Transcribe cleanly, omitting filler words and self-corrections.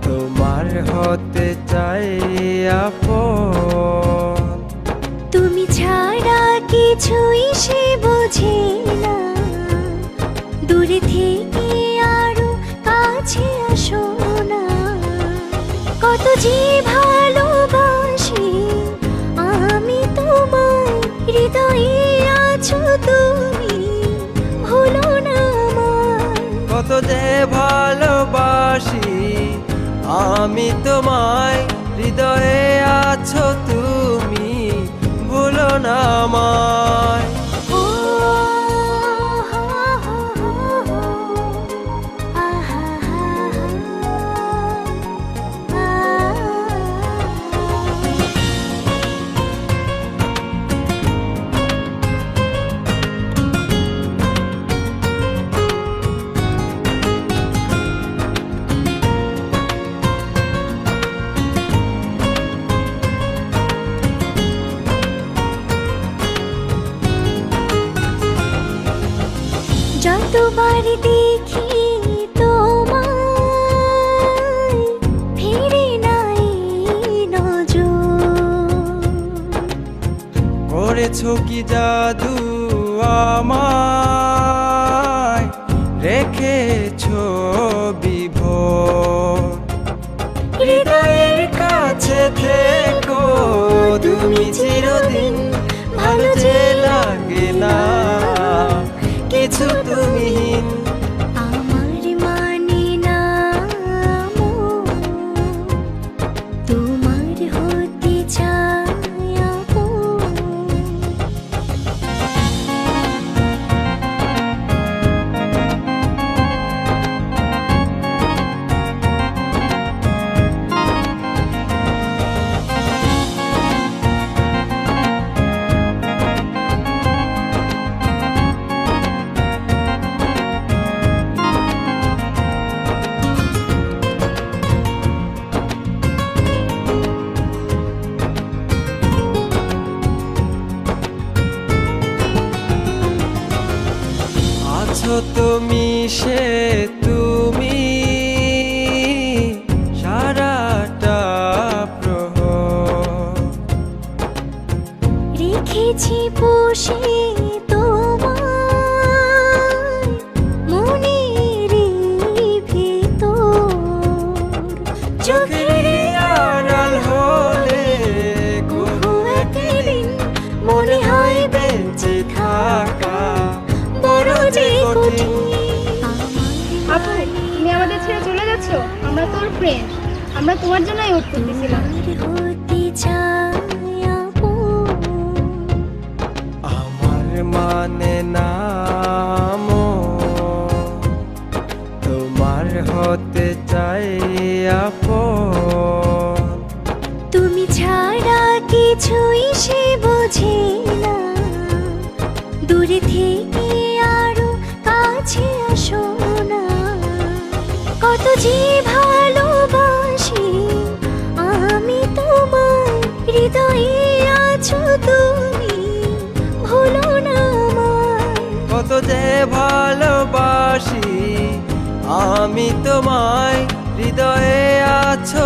তোমার হতে চাই আপন। তুমি ছাড়া কিছুই সে বোঝে না, দূরে থেকে আরো কাছে আসো না। কত যে ভালোবাসি আমি তোমায়, হৃদয়ে আছো তুমি, ভুলো না আমায়। কত যে ভালোবাসি আমি তোমায়, হৃদয়ে আছো তুমি, ভুলো না আমায়। ও হো হো হো, আহা হা হা, যতবার দেখি তোমায়, ফিরে নাই নজর। করেছো কি জাদু আমায়, রেখেছো বিভোর। হৃদয়ের কাছে থেকো তুমি চিরদিন, ভালো যে লাগে না কিছু তুমিহীন। আমার মানে না মন, তোমার হতে চাই আপন। আছো তুমি সে তুমি, সারাটা প্রহর। রেখেছি বসে তোমায় মনের ভিতর। চোখের আড়াল হলে কবু একদিন মনে হয় বেঁচে থাকা বড় যে কঠিন। আপু, তুমি আমাদের ছেড়ে চলে যাচ্ছ? আমরা তোর ফ্রেন্ড, আমরা তোমার জন্যই ওয়েট করতেছিলাম। হতে চাই আপন। আমার মানে নাম তোমার হতে চাই আপন। তুমি ছাড়া কিছুই সে বোঝে না, দূরে থেকে আরো কাছে আসো না। কত যে ভালোবাসি আমি তোমায়, হৃদয়ে আছো তুমি, ভুলো না আমায়। কত যে ভালোবাসি আমি তোমায়, হৃদয়ে আছো